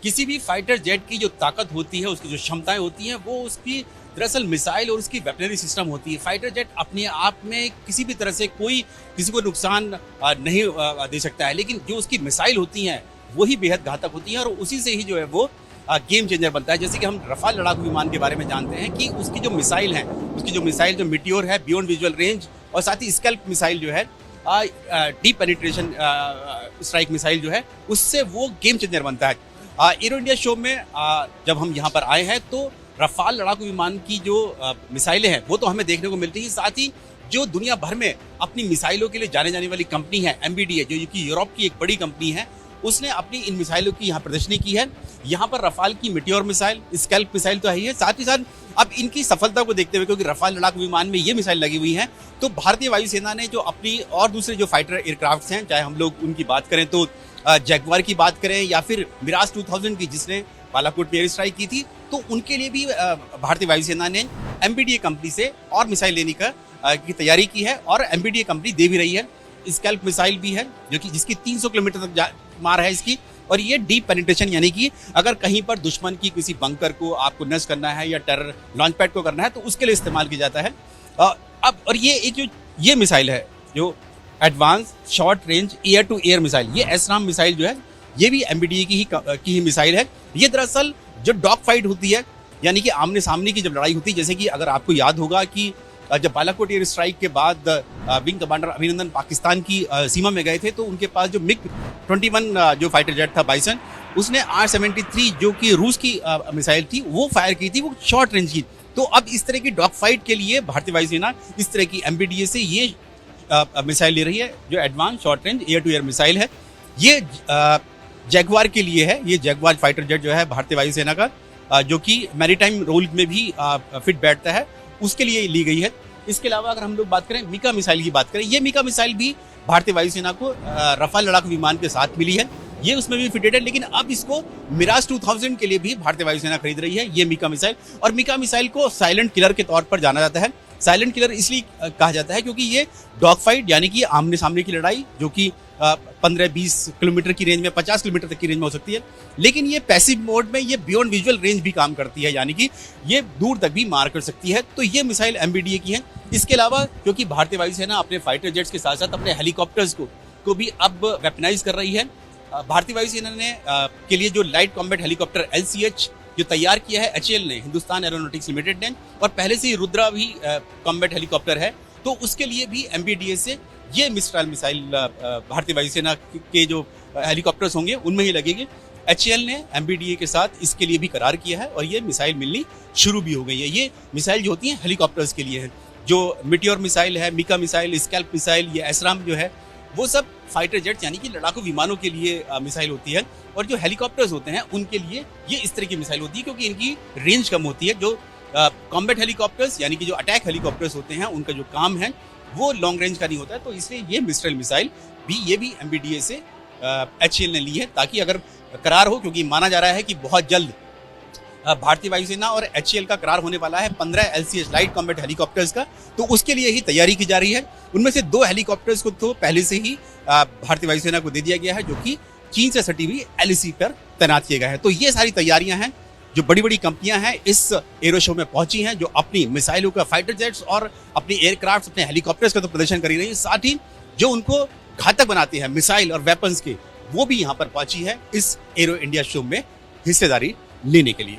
किसी भी fighter jet की जो ताकत होती है, उसकी जो क्षमताएं होती हैं, वो उसकी दरअसल मिसाइल और उसकी वेपनरी सिस्टम होती है। फाइटर जेट अपने आप में किसी भी तरह से किसी को नुकसान नहीं दे सकता है, लेकिन जो उसकी मिसाइल होती हैं वही बेहद घातक होती हैं और उसी से ही जो है वो गेम चेंजर बनता है। जैसे कि हम रफाल लड़ाकू विमान के बारे में जानते हैं कि उसकी जो मिसाइल है, उसकी जो मिसाइल जो मिटियोर है, बियॉन्ड विजुअल रेंज, और साथ ही स्कैल्प मिसाइल जो है, डीप पेनिट्रेशन स्ट्राइक मिसाइल जो है, उससे वो गेम चेंजर बनता है। एरो इंडिया शो में जब हम यहाँ पर आए हैं तो रफाल लड़ाकू विमान की जो मिसाइलें हैं वो तो हमें देखने को मिलती है। साथ ही जो दुनिया भर में अपनी मिसाइलों के लिए जाने जाने वाली कंपनी है MBDA, जो कि यूरोप की एक बड़ी कंपनी है, उसने अपनी इन मिसाइलों की यहाँ प्रदर्शनी की है। यहाँ पर रफाल की मिटियोर मिसाइल, स्कैल्प मिसाइल तो है ही है, साथ ही साथ अब इनकी सफलता को देखते हुए, क्योंकि रफाल लड़ाकू विमान में ये मिसाइल लगी हुई है, तो भारतीय वायुसेना ने जो अपनी और दूसरे जो फाइटर एयरक्राफ्ट हैं, चाहे हम लोग उनकी बात करें तो जैगवार की बात करें या फिर मिराज 2000 की जिसने बालाकोट में एयर स्ट्राइक की थी, तो उनके लिए भी भारतीय वायुसेना ने MBDA कंपनी से और मिसाइल लेने की तैयारी की है और MBDA कंपनी दे भी रही है। स्कैल्प मिसाइल भी है जो कि जिसकी 300 किलोमीटर तक मार है इसकी, और ये डीप पेनिट्रेशन, यानी कि अगर कहीं पर दुश्मन की किसी बंकर को आपको नष्ट करना है या टेरर लॉन्च पैड को करना है तो उसके लिए इस्तेमाल किया जाता है। अब और ये मिसाइल है जो advance short range air to air missile, ये एसराम मिसाइल जो है ये भी MBDA की ही मिसाइल है। ये दरअसल जो डॉग फाइट होती है, यानी कि आमने सामने की जब लड़ाई होती है, जैसे कि अगर आपको याद होगा कि जब बालाकोट एयर स्ट्राइक के बाद विंग कमांडर अभिनंदन पाकिस्तान की सीमा में गए थे, तो उनके पास जो MiG-21 जो फाइटर जेट था बाइसन, उसने R-73 जो कि रूस की मिसाइल थी वो फायर की थी, वो शॉर्ट रेंज की। तो अब इस तरह की डॉग फाइट के लिए भारतीय वायुसेना इस तरह की MBDA से ये मिसाइल ले रही है जो advance short range air to air missile है। ये जैगवार के लिए है। ये जैगवार फाइटर जेट जो है भारतीय वायुसेना का, जो कि मैरीटाइम रोल में भी फिट बैठता है, उसके लिए ली गई है। इसके अलावा अगर हम लोग बात करें मिका मिसाइल की बात करें, ये मिका मिसाइल भी भारतीय वायुसेना को रफाल लड़ाकू विमान के साथ मिली है, ये उसमें भी फिटेड है, लेकिन अब इसको मिराज 2000 के लिए भी भारतीय वायुसेना खरीद रही है ये मिका मिसाइल। और मिका मिसाइल को साइलेंट किलर के तौर पर जाना जाता है। साइलेंट किलर इसलिए कहा जाता है क्योंकि ये डॉग फाइट, यानी कि आमने सामने की लड़ाई, जो कि 15-20 किलोमीटर की रेंज में, 50 किलोमीटर तक की रेंज में हो सकती है, लेकिन ये पैसिव मोड में ये बियॉन्ड विजुअल रेंज भी काम करती है, यानी कि ये दूर तक भी मार कर सकती है। तो ये मिसाइल MBDA की है। इसके अलावा क्योंकि भारतीय वायुसेना अपने फाइटर जेट्स के साथ साथ अपने हेलीकॉप्टर्स को भी अब वेपनाइज कर रही है। भारतीय वायुसेना ने के लिए जो लाइट कॉम्बैट हेलीकॉप्टर LCH जो तैयार किया है HAL ने, हिंदुस्तान एरोनॉटिक्स लिमिटेड ने, और पहले से ही रुद्रा भी कॉम्बैट हेलीकॉप्टर है, तो उसके लिए भी MBDA से ये मिस्ट्राल मिसाइल भारतीय वायुसेना के जो हेलीकॉप्टर्स होंगे उनमें ही लगेंगे। HAL ने MBDA के साथ इसके लिए भी करार किया है और ये मिसाइल मिलनी शुरू भी हो गई है। ये मिसाइल जो होती है हेलीकॉप्टर्स के लिए है। जो मिटियोर मिसाइल है, मिका मिसाइल, स्कैल्प मिसाइल, ये एसराम जो है, वो सब फाइटर जेट यानी कि लड़ाकू विमानों के लिए मिसाइल होती है। और जो हेलीकॉप्टर्स होते हैं उनके लिए ये इस तरह की मिसाइल होती है, क्योंकि इनकी रेंज कम होती है। जो कॉम्बैट हेलीकॉप्टर्स यानी कि जो अटैक हेलीकॉप्टर्स होते हैं, उनका जो काम है वो लॉन्ग रेंज का नहीं होता है, तो इसलिए ये मिस्ट्रल मिसाइल भी MBDA से HAL ने ली है, ताकि अगर करार हो, क्योंकि माना जा रहा है कि बहुत जल्द भारतीय वायुसेना और HAL का करार होने वाला है 15 LCH लाइट कॉम्बैट हेलीकॉप्टर्स का, तो उसके लिए ही तैयारी की जा रही है। उनमें से 2 हेलीकॉप्टर्स को तो पहले से ही भारतीय वायुसेना को दे दिया गया है, जो कि चीन से सटी हुई LAC पर तैनात किए गए हैं। तो ये सारी तैयारियां हैं, जो बड़ी बड़ी कंपनियां हैं इस एरो शो में पहुंची हैं, जो अपनी मिसाइलों का, फाइटर जेट्स और अपनी एयरक्राफ्ट, अपने हेलीकॉप्टर्स का तो प्रदर्शन कर ही रही है, साथ ही जो उनको घातक बनाते हैं मिसाइल और वेपन्स के, वो भी यहाँ पर पहुंची है इस एरो इंडिया शो में हिस्सेदारी लेने के लिए।